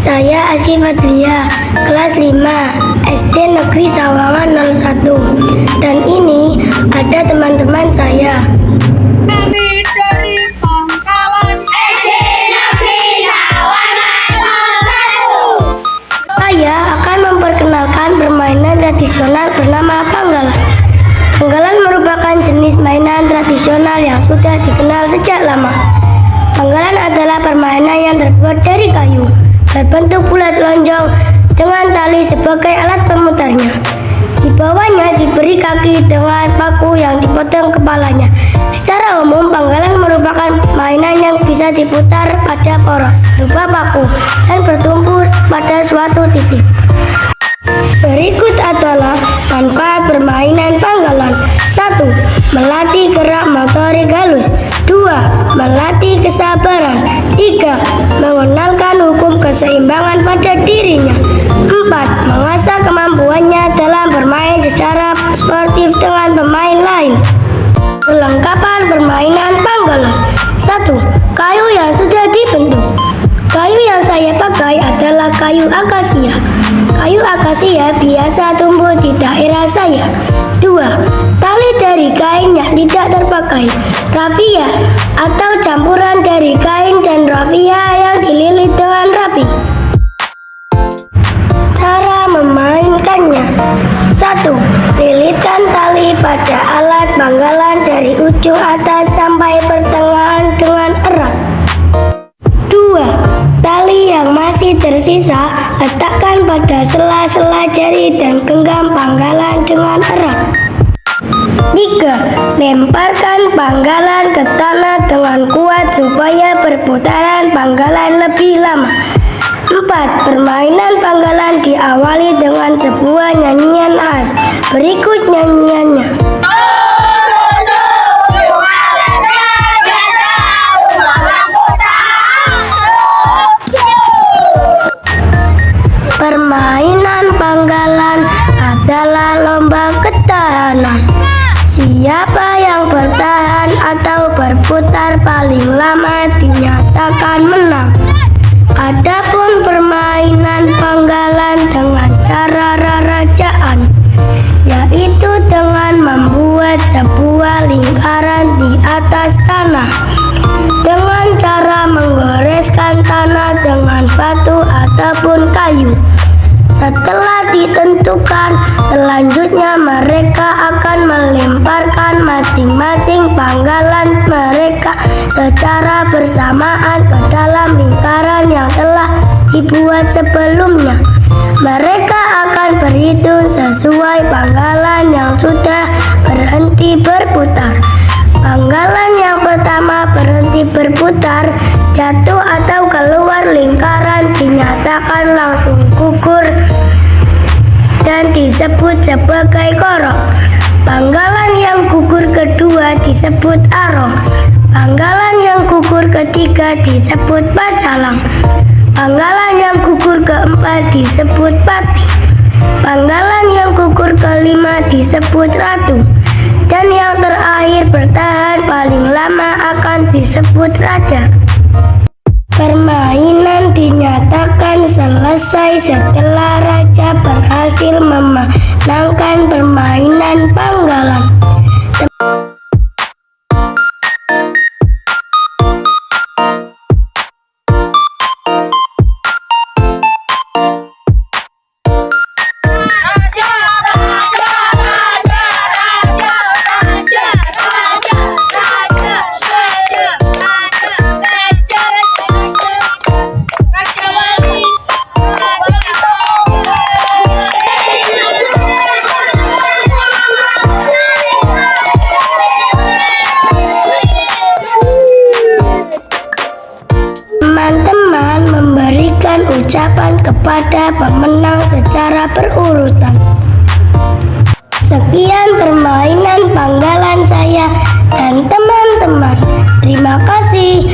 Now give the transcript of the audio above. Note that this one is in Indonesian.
Saya Aski Fadlia, kelas 5, SD Negeri Sawangan 01. Dan ini ada teman-teman saya. Kami dari Pangkalan SD Negeri Sawangan 01. Saya akan memperkenalkan permainan tradisional bernama panggalan. Panggalan merupakan jenis mainan tradisional yang sudah dikenal sejak lama. Panggalan adalah permainan yang terbuat dari kayu, berbentuk bulat lonjong dengan tali sebagai alat pemutarnya. Di bawahnya diberi kaki dengan paku yang dipotong kepalanya. Secara umum, panggalan merupakan mainan yang bisa diputar pada poros berupa paku dan bertumpu pada suatu titik. Berikut adalah manfaat permainan panggalan. 1. Melatih gerak motorik halus. 2. Melatih kesabaran. 3. Mengenalkan hukum keseimbangan pada dirinya. 4. Mengasah kemampuannya dalam bermain secara sportif dengan pemain lain. Kelengkapan permainan panggalan. 1. Kayu yang sudah dibentuk. Kayu yang saya pakai adalah kayu akasia. Kayu akasia biasa tumbuh di daerah saya. 2. Tali dari kain yang tidak terpakai. Rafia atau campuran dari kain dan rafia yang dililit dengan rapi. Cara memainkannya. 1. Lilitan tali pada alat panggalan dari ujung atas sampai pertengahan dengan erat. 2. Tali yang masih tersisa letakkan pada sela-sela jari dan genggam panggalan dengan erat. 3. Lemparkan panggalan ke tanah dengan kuat supaya perputaran panggalan lebih lama. 4. Permainan panggalan diawali dengan sebuah nyanyian khas. Berikut nyanyiannya. Permainan panggalan adalah lomba ketahanan. Siapa yang bertahan atau berputar paling lama dinyatakan menang. Adapun permainan panggalan dengan cara rarajaan, yaitu dengan membuat sebuah lingkaran di atas tanah dengan cara menggoreskan tanah dengan batu ataupun kayu. Setelah ditentukan, selanjutnya mereka akan melemparkan masing-masing panggalan mereka secara bersamaan ke dalam lingkaran yang telah dibuat sebelumnya. Mereka akan berhitung sesuai panggalan yang sudah berhenti berputar. Panggalan yang pertama berhenti berputar, jatuh atau keluar lingkaran dinyatakan langsung gugur dan disebut sebagai korok. Panggalan yang gugur kedua disebut arong. Panggalan yang gugur ketiga disebut pacalang. Panggalan yang gugur keempat disebut pati. Panggalan yang gugur kelima disebut ratu. Dan yang terakhir bertahan paling lama akan disebut raja. Permainan dinyatakan selesai setelah raja berhasil memenangkan permainan panggalan. Teman-teman memberikan ucapan kepada pemenang secara berurutan. Sekian permainan panggalan saya dan teman-teman. Terima kasih.